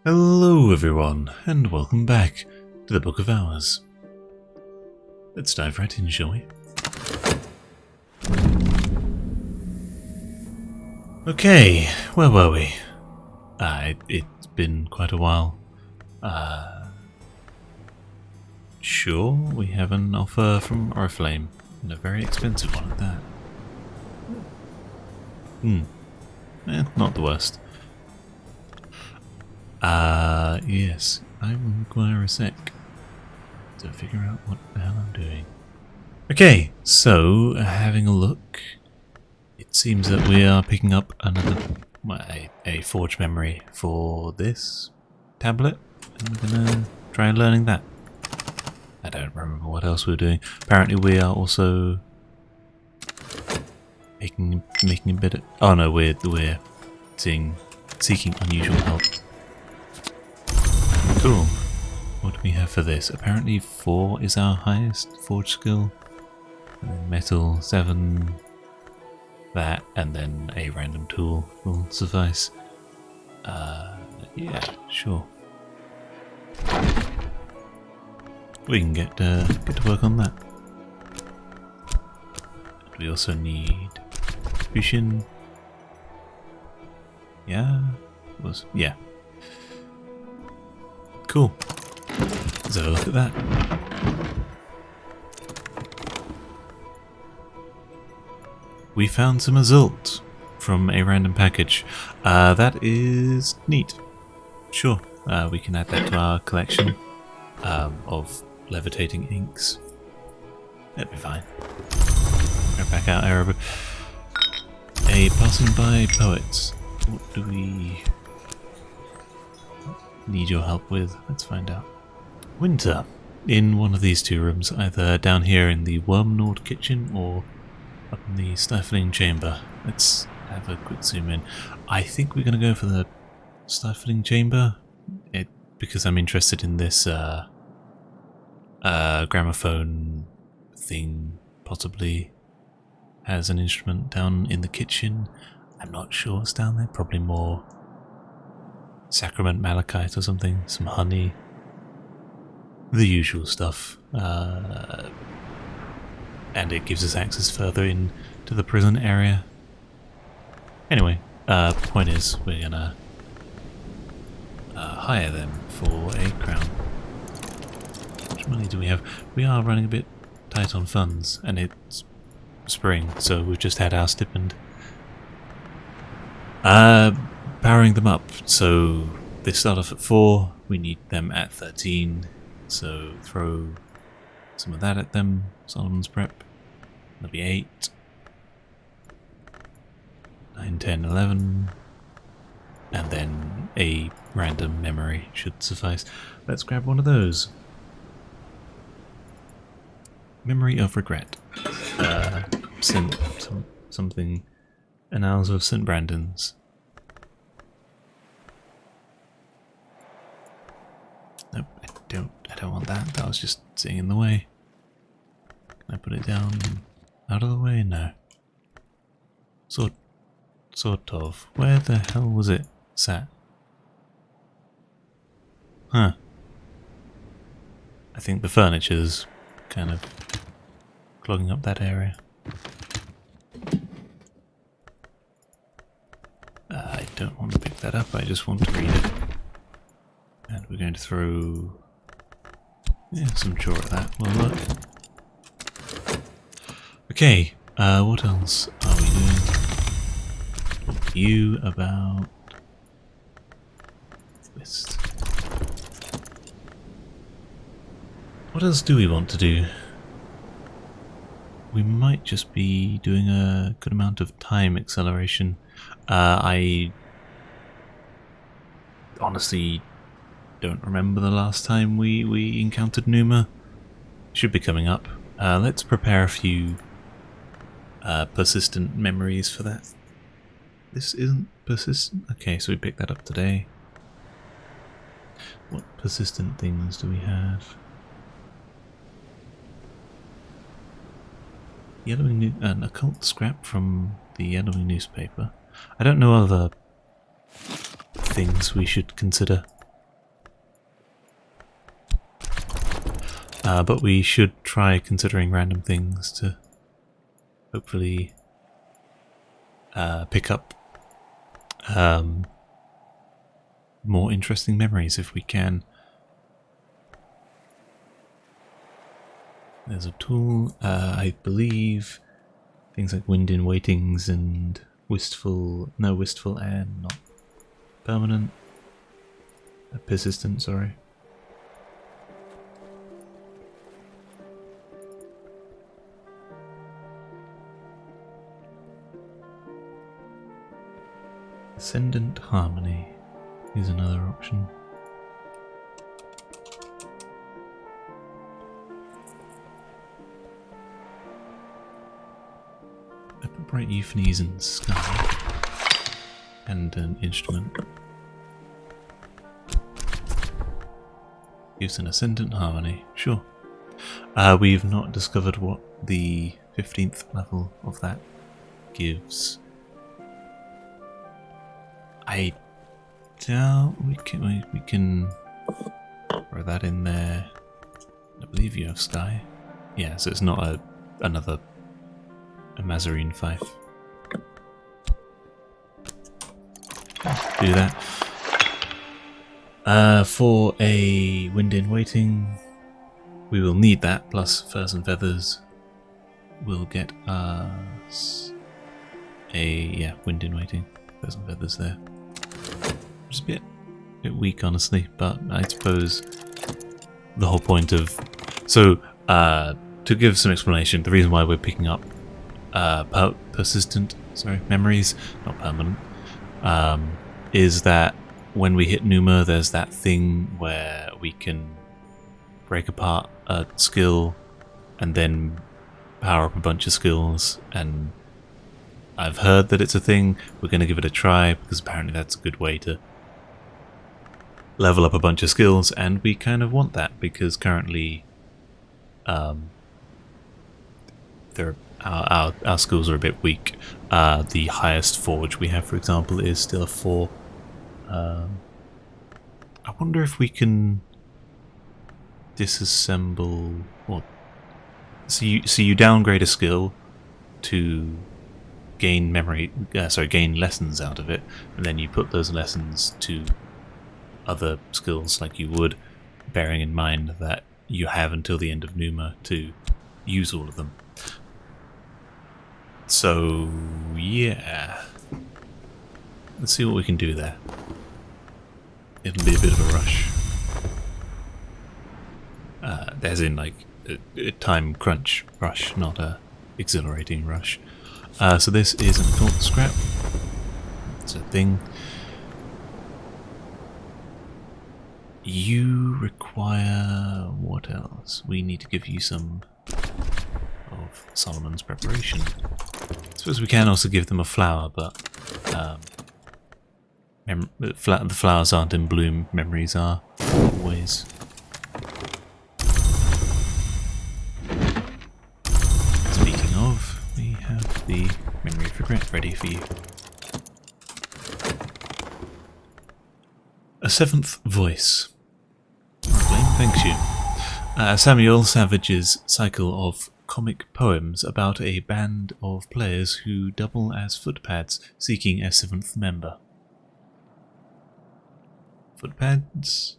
Hello everyone, and welcome back to the Book of Hours. Let's dive right in, shall we? Okay, where were we? It's been quite a while. Sure, we have an offer from Oriflame, and a very expensive one at that. Not the worst. Yes, I will require a sec to figure out what the hell I'm doing. Okay, so having a look, it seems that we are picking up a forge memory for this tablet, and we're gonna try learning that. I don't remember what else we were doing. Apparently we are also making a bit of... Oh no, we're seeking unusual help. Cool. What do we have for this? Apparently 4 is our highest forge skill. And then metal 7, that, and then a random tool will suffice. Yeah, sure. We can get to work on that. We also need fusion. Yeah, yeah. Cool. Let's have a look at that. We found some result from a random package. That is neat. Sure, we can add that to our collection of levitating inks. That'd be fine. Go back out Arab. A passing by poets. What do we need your help with? Let's find out. Winter. In one of these two rooms, either down here in the worm-gnawed kitchen or up in the stifling chamber. Let's have a quick zoom in. I think we're going to go for the stifling chamber, because I'm interested in this gramophone thing. Possibly has an instrument down in the kitchen. I'm not sure what's down there. Probably more sacrament malachite or something. Some honey. The usual stuff. And it gives us access further in to the prison area. Anyway, point is, we're gonna hire them for a crown. How much money do we have? We are running a bit tight on funds, and it's spring, so we've just had our stipend. Powering them up, so they start off at 4, we need them at 13, so throw some of that at them. Solomon's prep. That'll be 8. 9, 10, 11. And then a random memory should suffice. Let's grab one of those. Memory of Regret. Something. Annals of St. Brandon's. Nope, I don't want that. That was just sitting in the way. Can I put it down out of the way? No. Sort of. Where the hell was it sat? Huh. I think the furniture's kind of clogging up that area. I don't want to pick that up, I just want to read it. And we're going to throw some chalk at that. Will work. Okay, what else are we doing? Talk to you about this. What else do we want to do? We might just be doing a good amount of time acceleration. I honestly don't remember the last time we encountered Numa. Should be coming up. Let's prepare a few persistent memories for that. This isn't persistent? Okay, so we picked that up today. What persistent things do we have? An occult scrap from the yellowing newspaper. I don't know other things we should consider. But we should try considering random things to hopefully pick up more interesting memories if we can. There's a tool, I believe, things like wind in waitings and wistful and not permanent, persistent, sorry. Ascendant harmony is another option. A bright euphonies and sky, and an instrument. Gives an ascendant harmony, sure. We've not discovered what the 15th level of that gives. I doubt we can throw that in there. I believe you have sky. Yeah, so it's not another Mazarine fife. Do that. For a wind in waiting, we will need that plus furs and feathers. Will get us a wind in waiting, furs and feathers there. Just a bit weak, honestly, but I suppose the whole point of to give some explanation, the reason why we're picking up persistent memories, not permanent, is that when we hit Numa, there's that thing where we can break apart a skill and then power up a bunch of skills, and I've heard that it's a thing. We're going to give it a try because apparently that's a good way to level up a bunch of skills, and we kind of want that because currently our skills are a bit weak. The highest forge we have, for example, is still a 4. I wonder if we can disassemble, or so you downgrade a skill to gain gain lessons out of it, and then you put those lessons to other skills like you would, bearing in mind that you have until the end of Numa to use all of them. So yeah, let's see what we can do there. It'll be a bit of a rush, as in like a time crunch rush, not a exhilarating rush. So this is an occult scrap. It's a thing. You require what else? We need to give you some of Solomon's preparation. I suppose we can also give them a flower, but the flowers aren't in bloom, memories are always. Speaking of, we have the memory of regret ready for you. A 7th voice. Thanks you. Samuel Savage's cycle of comic poems about a band of players who double as footpads seeking a 7th member. Footpads?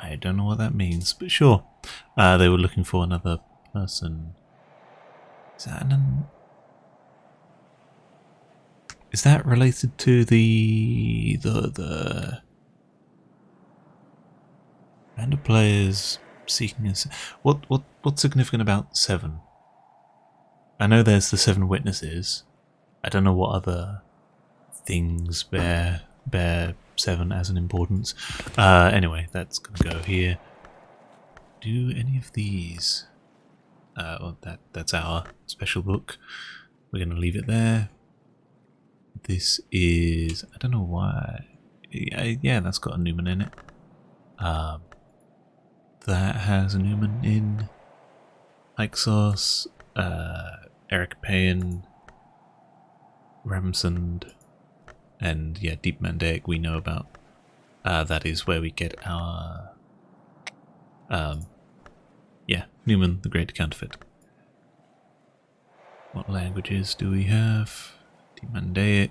I don't know what that means, but sure. They were looking for another person. Is that related to the band of players seeking a... What's significant about 7? I know there's the 7 witnesses. I don't know what other things bear 7 as an importance. Anyway, that's gonna go here. Do any of these? That's our special book. We're gonna leave it there. This is... I don't know why. Yeah, that's got a Newman in it. That has a Newman in Hyksos, Eric Payan, Ramsond, and yeah, Deep Mandaic we know about. That is where we get our Yeah, Newman the Great Counterfeit. What languages do we have? Demandaic.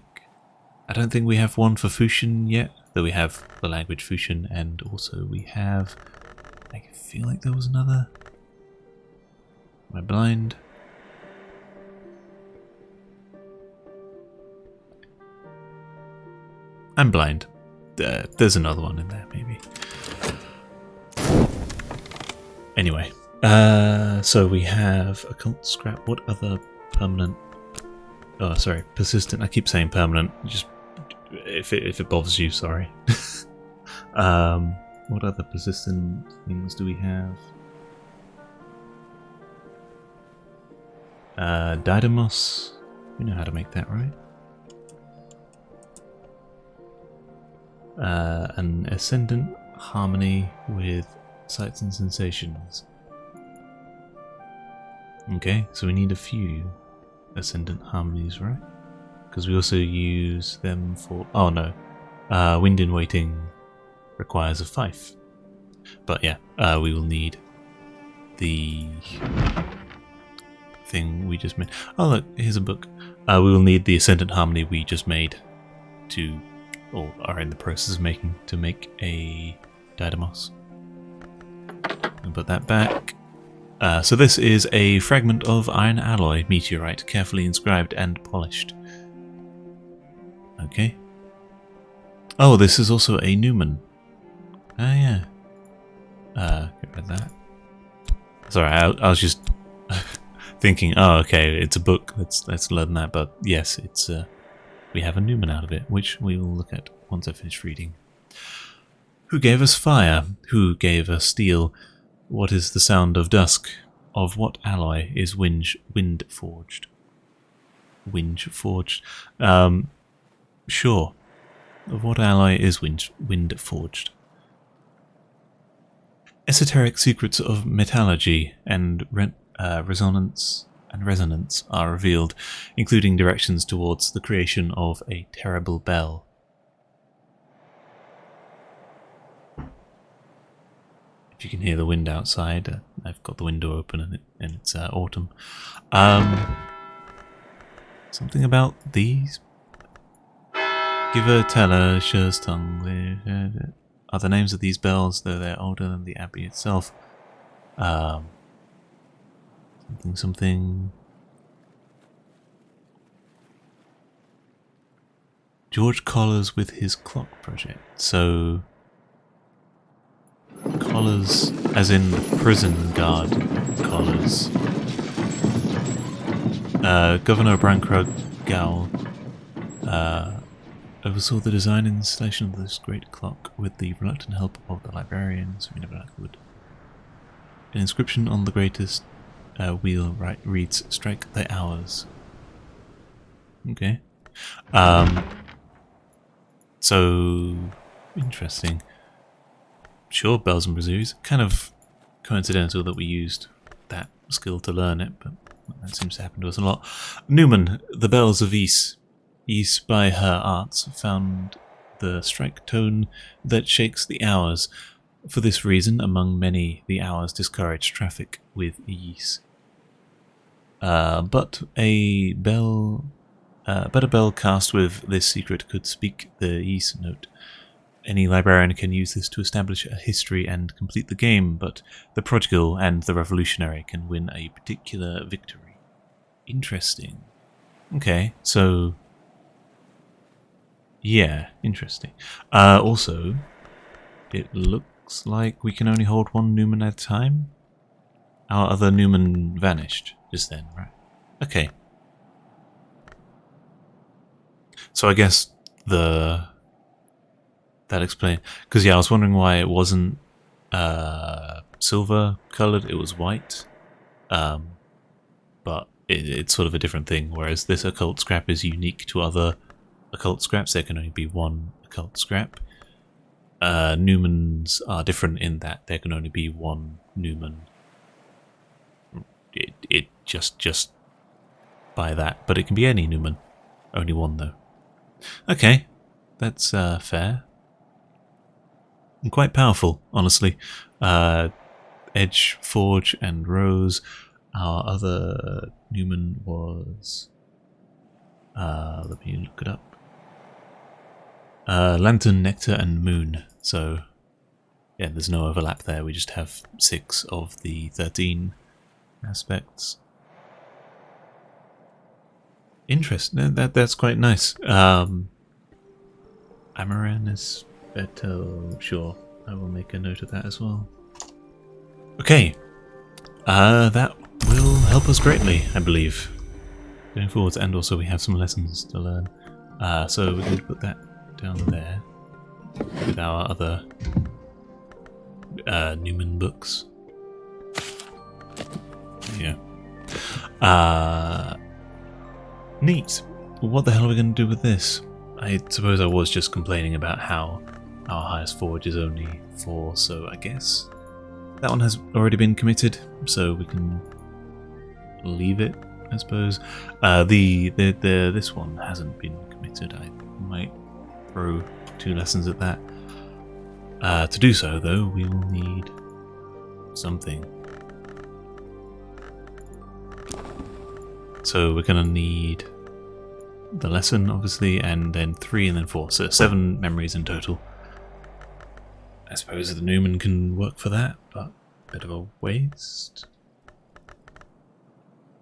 I don't think we have one for Fusion yet, though we have the language Fusion, and also we have... I feel like there was another... Am I blind? I'm blind. There's another one in there, maybe. Anyway, so we have occult scrap. What other permanent? Oh, sorry, persistent. I keep saying permanent. Just if it bothers you, sorry. What other persistent things do we have? Didymos. We know how to make that, right? An ascendant harmony with sights and sensations. Okay, so we need a few ascendant harmonies, right? Because we also use them for... Oh no, wind in waiting requires a fife. But yeah, we will need the thing we just made. Oh look, here's a book. We will need the ascendant harmony we just made to... or are in the process of making to make a Didymos. And put that back. So this is a fragment of iron alloy meteorite, carefully inscribed and polished. Okay. Oh, this is also a Newman. Ah, yeah. Get rid of that. Sorry, I was just thinking. Oh, okay, it's a book. Let's learn that. But yes, it's we have a Newman out of it, which we will look at once I finish reading. Who gave us fire? Who gave us steel? What is the sound of dusk? Of what alloy is wind forged? Wind forged? Sure. Of what alloy is wind forged? Esoteric secrets of metallurgy and resonance are revealed, including directions towards the creation of a terrible bell. If you can hear the wind outside, I've got the window open and it's autumn. Something about these. Giver, teller, Shur's tongue are the names of these bells, though they're older than the abbey itself. Something. George Collars with his clock project. So Collars, as in prison guard Collars. Governor Brankrug Gowl oversaw the design and installation of this great clock with the reluctant help of the librarians. We never would. An inscription on the greatest wheel reads, "Strike the hours." Okay. So interesting. Sure, bells and brazoos. Kind of coincidental that we used that skill to learn it, but that seems to happen to us a lot. Newman, the bells of Ys. Ys by her arts found the strike tone that shakes the hours. For this reason, among many, the hours discourage traffic with Ys. But a bell cast with this secret could speak the Ys note. Any librarian can use this to establish a history and complete the game, but the prodigal and the revolutionary can win a particular victory. Interesting. Okay, so... yeah, interesting. Also, it looks like we can only hold one Newman at a time. Our other Newman vanished just then, right? Okay. So I guess that explains... because yeah, I was wondering why it wasn't silver coloured, it was white. But it's sort of a different thing, whereas this occult scrap is unique to other occult scraps. There can only be one occult scrap. Newmans are different in that there can only be one Newman. It just by that, but it can be any Newman. Only one though. Okay, that's fair. And quite powerful, honestly. Edge, Forge, and Rose. Our other Newman was... let me look it up. Lantern, Nectar, and Moon. So, yeah, there's no overlap there. We just have 6 of the 13 aspects. Interesting. That's quite nice. Amaran is better. Sure, I will make a note of that as well. Okay, that will help us greatly, I believe, going forwards. And also, we have some lessons to learn. So we're going to put that down there with our other Newman books. Yeah. Neat. What the hell are we going to do with this? I suppose I was just complaining about how our highest forge is only 4, so I guess that one has already been committed, so we can leave it, I suppose. This one hasn't been committed. I might throw 2 lessons at that. To do so, though, we will need something. So we're going to need the lesson, obviously, and then 3 and then 4. So 7 memories in total. I suppose the Newman can work for that, but a bit of a waste.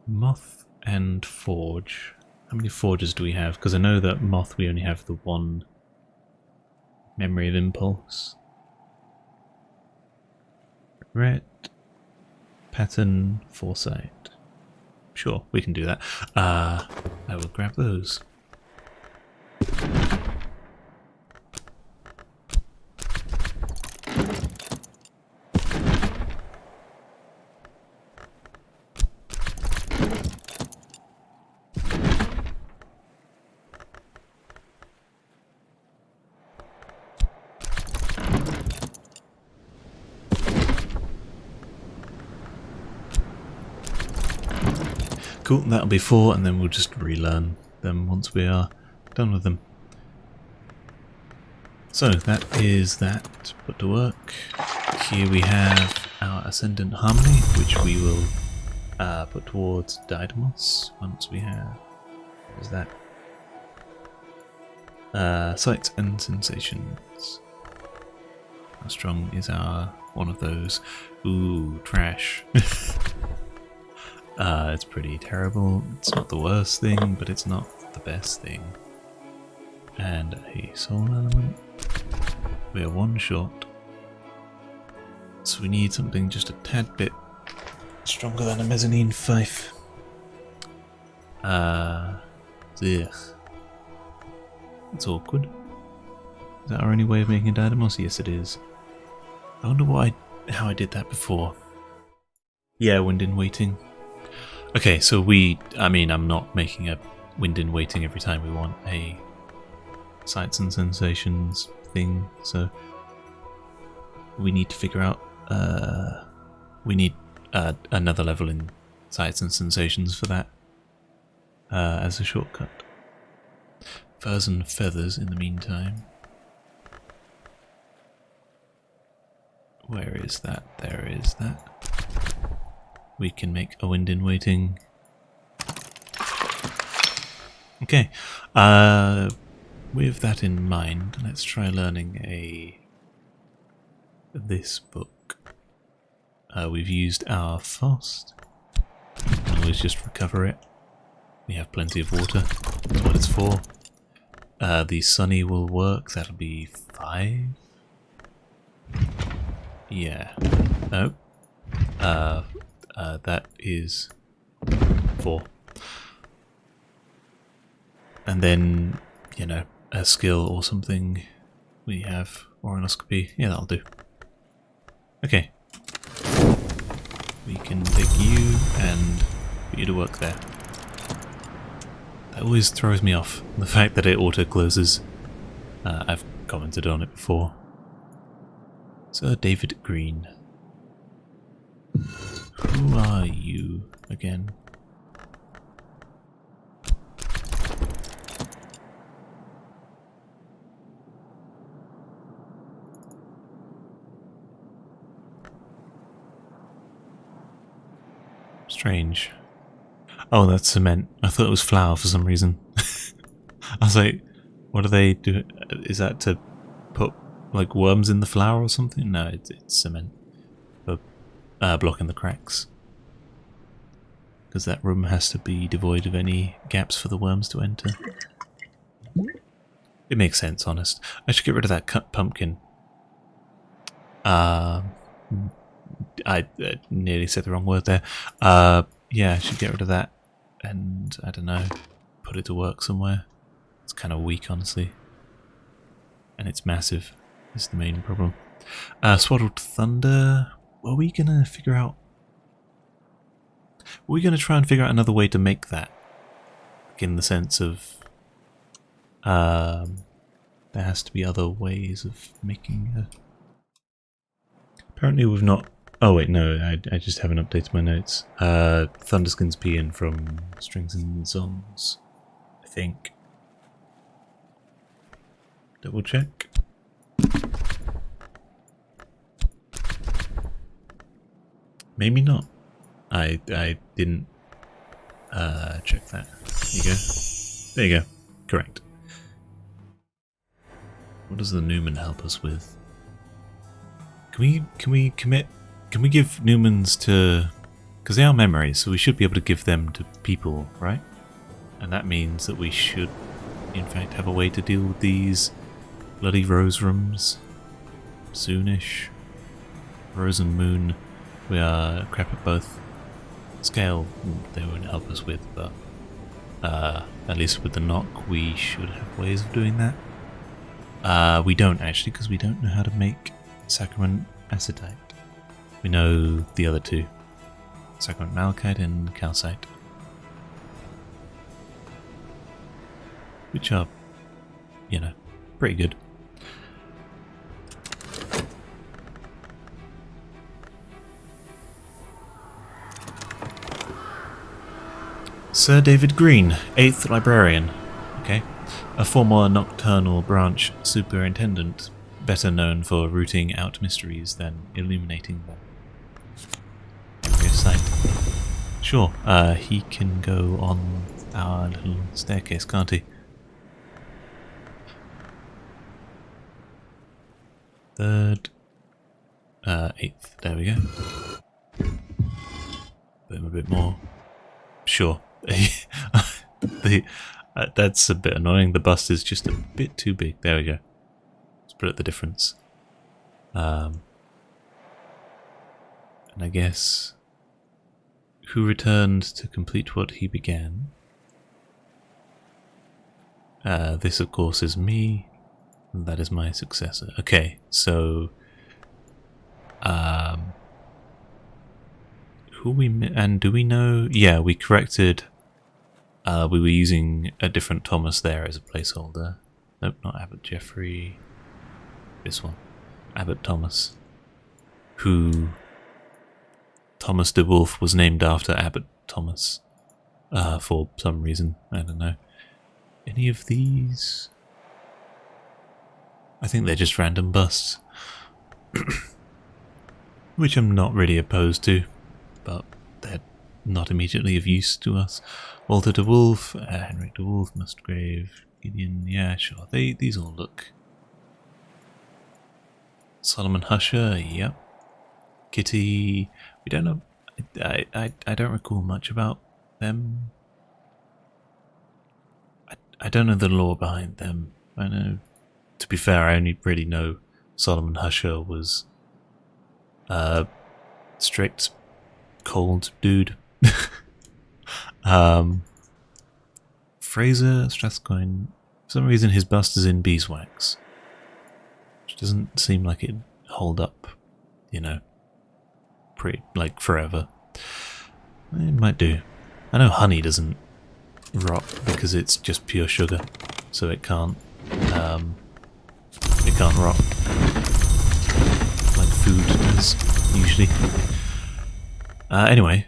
Moth and Forge. How many Forges do we have? Because I know that Moth we only have the 1 memory of impulse. Regret. Pattern. Foresight. Sure, we can do that. I will grab those. Cool, that'll be 4, and then we'll just relearn them once we are done with them. So that is that put to work. Here we have our Ascendant Harmony, which we will put towards Didymos once we have... what is that? Sights and Sensations. How strong is our one of those? Ooh, trash. It's pretty terrible. It's not the worst thing, but it's not the best thing. And a soul element. We are 1 short. So we need something just a tad bit stronger than a mezzanine fife. Ugh. That's awkward. Is that our only way of making a Didymos? Yes, it is. I wonder how I did that before. Yeah, wind in waiting. Okay, so I'm not making a wind in waiting every time we want a sights and sensations thing, so we need to figure out, we need another level in sights and sensations for that, as a shortcut. Furs and feathers in the meantime. Where is that? There is that. We can make a wind in waiting. Okay, with that in mind, let's try learning this book. We've used our fast. We can always just recover it. We have plenty of water. That's what it's for. The sunny will work. That'll be 5. Yeah. No. That is 4. And then, you know, a skill or something. We have ornoscopy. Yeah, that'll do. Okay. We can take you and put you to work there. That always throws me off. The fact that it auto-closes. I've commented on it before. Sir David Green. Who are you again? Strange. Oh, that's cement. I thought it was flour for some reason. I was like, what do they do? Is that to put like worms in the flour or something? No, it's cement for blocking the cracks. Because that room has to be devoid of any gaps for the worms to enter. It makes sense, honest. I should get rid of that cut pumpkin. I nearly said the wrong word there. Yeah, I should get rid of that. And, I don't know, put it to work somewhere. It's kind of weak, honestly. And it's massive, is the main problem. Swaddled Thunder. Are we going to figure out... Are we going to try and figure out another way to make that? Like in the sense of... there has to be other ways of making a... Apparently we've not... Oh wait, no, I just haven't updated my notes. Thunderskin's peeing from Strings and Songs, I think. Double check. Maybe not. I didn't check that. There you go. There you go. Correct. What does the Newman help us with? Can we commit? Can we give Newmans to? Because they are memories, so we should be able to give them to people, right? And that means that we should, in fact, have a way to deal with these bloody rose rooms soonish. Rose and Moon, we are crap at both. Scale, they won't help us with, but at least with the knock, we should have ways of doing that. We don't actually, because we don't know how to make Sacrament Acetite. We know the other two, Sacrament Malachite and Calcite, which are, you know, pretty good. Sir David Green, 8th Librarian. Okay. A former Nocturnal Branch Superintendent, better known for rooting out mysteries than illuminating them. Site. Sure, he can go on our little staircase, can't he? Third, 8th, there we go. Put him a bit more. Sure. That's a bit annoying. The bust is just a bit too big. There we go. Split the difference. And I guess who returned to complete what he began? This, of course, is me. And that is my successor. Okay, so who and do we know? Yeah, we corrected. We were using a different Thomas there as a placeholder. Nope, not Abbot Jeffrey. This one, Abbot Thomas, who Thomas de Wolf was named after Abbot Thomas for some reason. I don't know. Any of these? I think they're just random busts, which I'm not really opposed to, but they're not immediately of use to us. Walter de Wolf, Henrik de Wolf, Musgrave, Gideon. Yeah, sure. These all look. Solomon Husher, yep. Kitty, we don't know. I don't recall much about them. I don't know the lore behind them. I know, to be fair, I only really know Solomon Husher was strict, cold dude. Fraser Strathcoyne, for some reason his bust is in beeswax, which doesn't seem like it'd hold up, you know, pretty, like, forever. It might do. I know honey doesn't rot because it's just pure sugar, so it can't rot like food does usually. Anyway,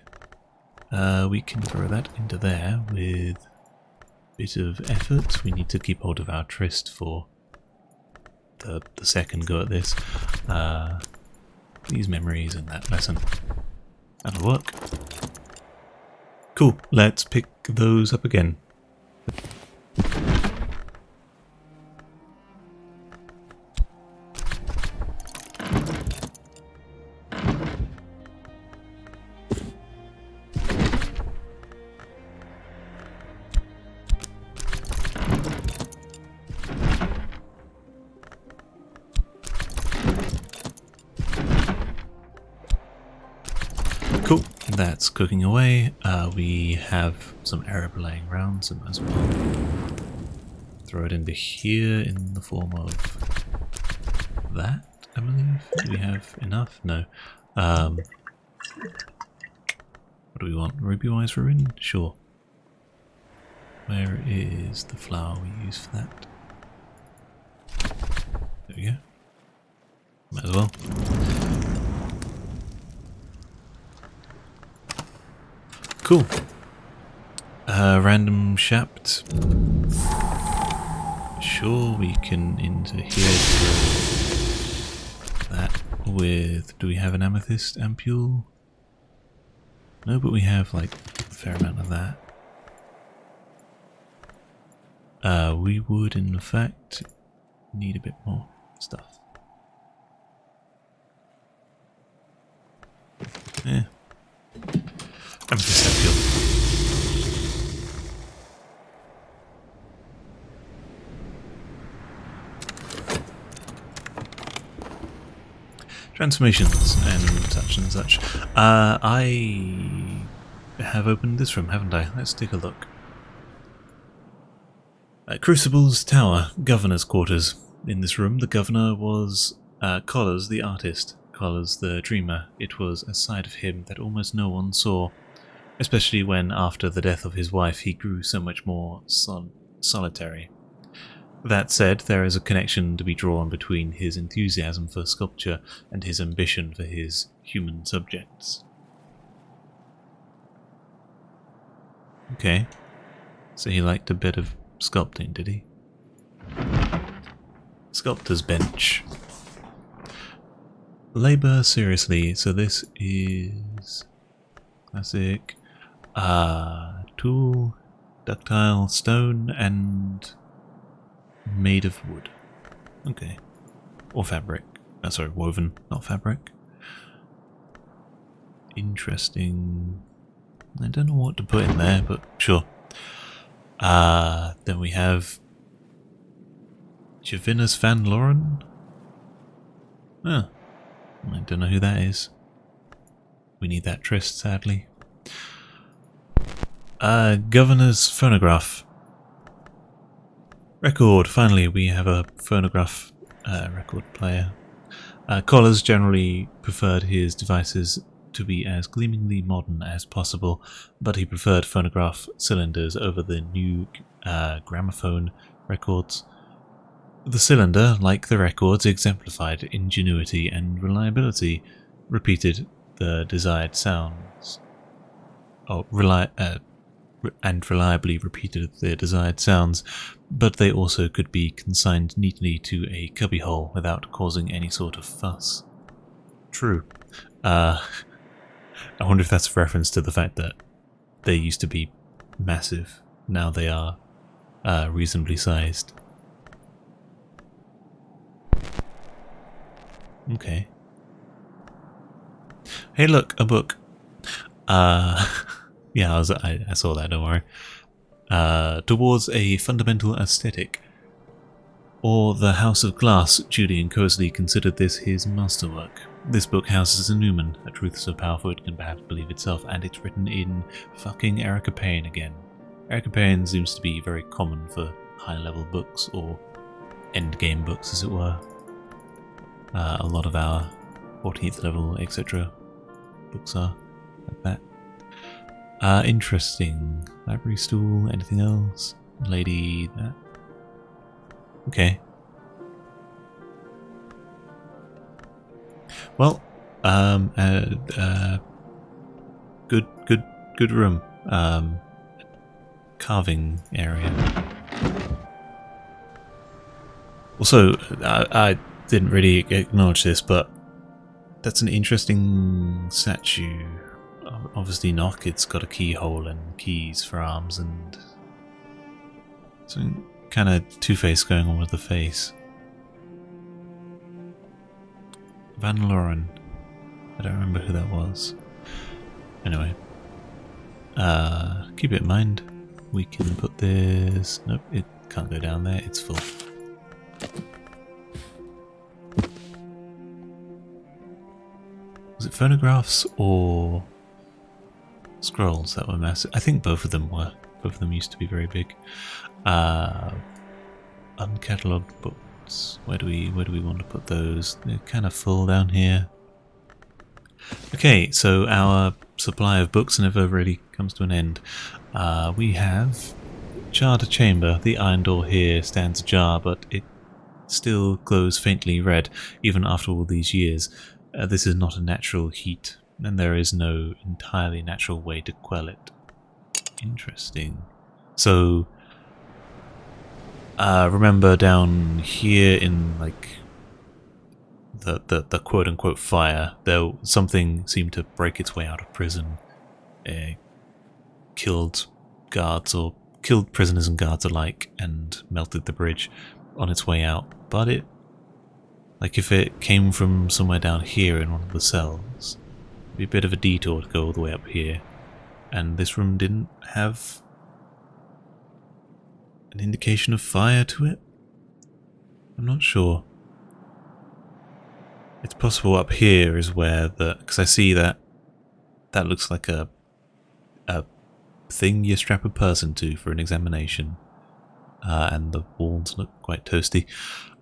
we can throw that into there with a bit of effort. We need to keep hold of our tryst for the second go at this. These memories and that lesson. That'll work. Cool, let's pick those up again. Cool, that's cooking away. We have some Arab laying around, so might as well throw it into here in the form of that, I believe. Do we have enough? No. What do we want? Ruby wise ruin? Sure. Where is the flour we use for that? There we go. Might as well. Cool. Random shaft. Sure, we can into here. That with. Do we have an amethyst ampule? No, but we have like a fair amount of that. We would in fact need a bit more stuff. Yeah. Amethyst ampule. Transformations and such and such. I have opened this room, haven't I? Let's take a look. Crucible's Tower, Governor's Quarters. In this room, the Governor was Collars the artist, Collars the dreamer. It was a side of him that almost no one saw, especially when, after the death of his wife, he grew so much more solitary. That said, there is a connection to be drawn between his enthusiasm for sculpture and his ambition for his human subjects. Okay, so he liked a bit of sculpting, did he? Sculptor's bench. Labour seriously, so this is classic. Tool, ductile, stone, and made of wood. Okay. Or fabric. Sorry, woven, not fabric. Interesting. I don't know what to put in there, but sure. Then we have Javinus Van Loren. Oh, I don't know who that is. We need that tryst, sadly. Governor's phonograph. Record. Finally, we have a phonograph record player. Collars generally preferred his devices to be as gleamingly modern as possible, but he preferred phonograph cylinders over the new gramophone records. The cylinder, like the records, exemplified ingenuity and reliability, repeated the desired sounds. And reliably repeated the desired sounds, but they also could be consigned neatly to a cubbyhole without causing any sort of fuss. True. I wonder if that's a reference to the fact that they used to be massive, now they are reasonably sized. Okay. Hey look, a book. Yeah, I saw that, don't worry. Towards a fundamental aesthetic. Or the House of Glass, Julian Cosley considered this his masterwork. This book houses a Newman, a truth so powerful it can perhaps believe itself, and it's written in fucking Erica Payne again. Erica Payne seems to be very common for high-level books, or endgame books as it were. A lot of our 14th level, etc. books are like that. Interesting. Library stool, anything else? Lady, that. Okay. Well, good room. Carving area. Also, I didn't really acknowledge this, but that's an interesting statue obviously knock. It's got a keyhole and keys for arms and something kind of Two-Face going on with the face. Van Loren. I don't remember who that was. Anyway. Keep it in mind. We can put this... Nope, it can't go down there. It's full. Was it phonographs or scrolls that were massive? I think both of them were. Both of them used to be very big. Uncatalogued books. Where do we want to put those? They're kind of full down here. Okay, so our supply of books never really comes to an end. We have charred chamber. The iron door here stands ajar, but it still glows faintly red even after all these years. This is not a natural heat, and there is no entirely natural way to quell it. Interesting. So, remember down here in like the quote unquote fire, there something seemed to break its way out of prison, killed guards or killed prisoners and guards alike, and melted the bridge on its way out. But it, like if it came from somewhere down here in one of the cells, it'd be a bit of a detour to go all the way up here. And this room didn't have an indication of fire to it? I'm not sure. It's possible up here is where the... because I see that that looks like a thing you strap a person to for an examination. And the walls look quite toasty.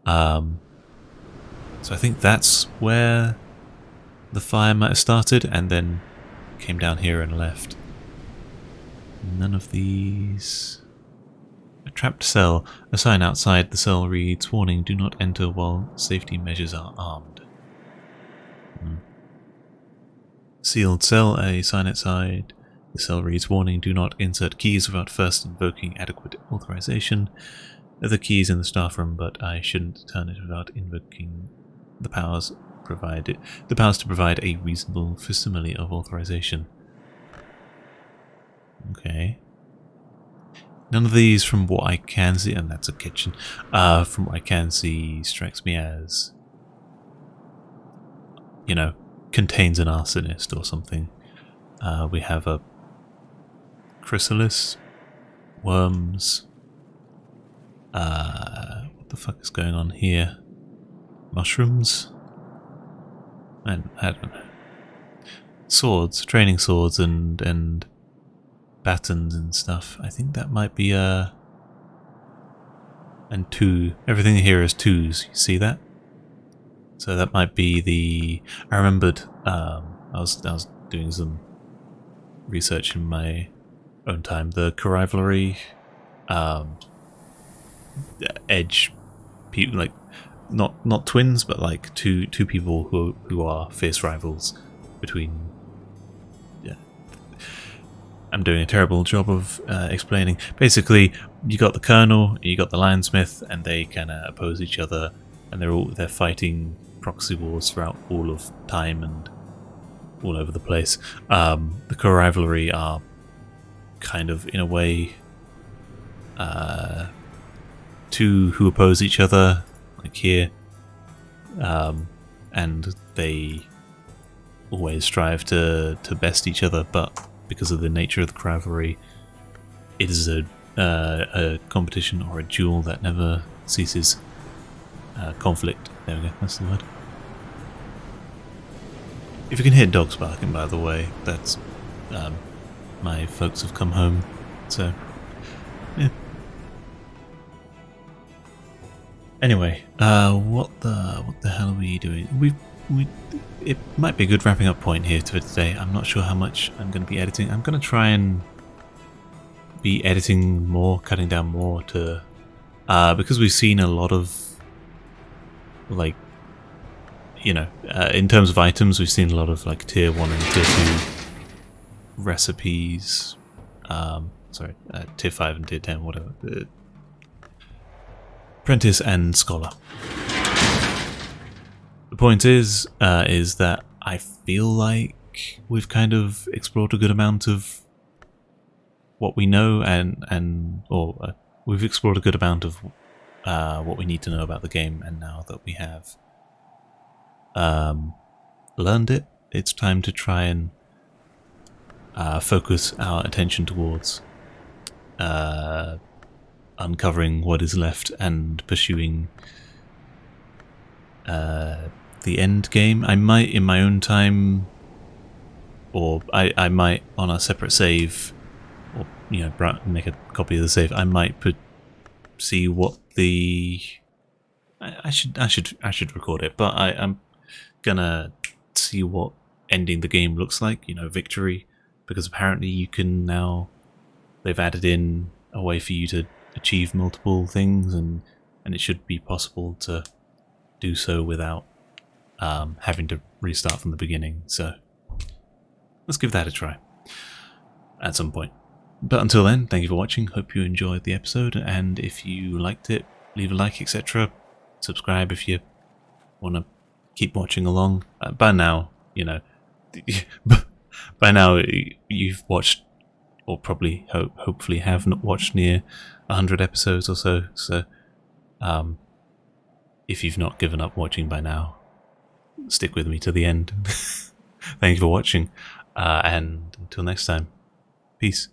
So I think that's where the fire might have started and then came down here and left. None of these... A trapped cell. A sign outside the cell reads, "Warning, do not enter while safety measures are armed." Sealed cell, a sign outside. The cell reads, "Warning, do not insert keys without first invoking adequate authorization." There are the keys in the staff room, but I shouldn't turn it without invoking the powers to provide a reasonable facsimile of authorization. Okay. None of these, from what I can see, and that's a kitchen, from what I can see, strikes me as, you know, contains an arsonist or something. We have a chrysalis, worms, what the fuck is going on here? Mushrooms? And I don't know. Swords, training swords and batons and stuff. I think that might be and two. Everything here is twos. You see that? So that might be the... I remembered I was doing some research in my own time. The Rivalry edge people, like not twins, but like two people who are fierce rivals between. Yeah, I'm doing a terrible job of explaining. Basically, you got the Colonel, you got the Lionsmith, and they kind of oppose each other, and they're fighting proxy wars throughout all of time and all over the place. The Rivalry are kind of, in a way, two who oppose each other, like here, and they always strive to best each other, but because of the nature of the rivalry, it is a competition or a duel that never ceases. Conflict. There we go, that's the word. If you can hear dogs barking, by the way, that's my folks have come home, so yeah. Anyway, what the hell are we doing? It might be a good wrapping up point here for today. I'm not sure how much I'm going to be editing. I'm going to try and be editing more, cutting down more to, because we've seen a lot of, like, you know, in terms of items, we've seen a lot of like tier 1 and tier 2 recipes. Tier 5 and tier 10, whatever. Apprentice and Scholar. The point is that I feel like like we've kind of explored a good amount of what we know, we've explored a good amount of what we need to know about the game, and now that we have learned it, it's time to try and focus our attention towards uncovering what is left and pursuing the end game. I might, in my own time, or I might on a separate save, or make a copy of the save. I might see what the I should record it, but I'm gonna see what ending the game looks like. Victory, because apparently you can now. They've added in a way for you to achieve multiple things, and it should be possible to do so without having to restart from the beginning. So let's give that a try at some point. But until then, thank you for watching. Hope you enjoyed the episode, and if you liked it, leave a like, etc. Subscribe if you want to keep watching along. By now, by now you've watched, or probably hopefully have not watched near 100 episodes or so. So if you've not given up watching by now, stick with me to the end. Thank you for watching, and until next time, peace.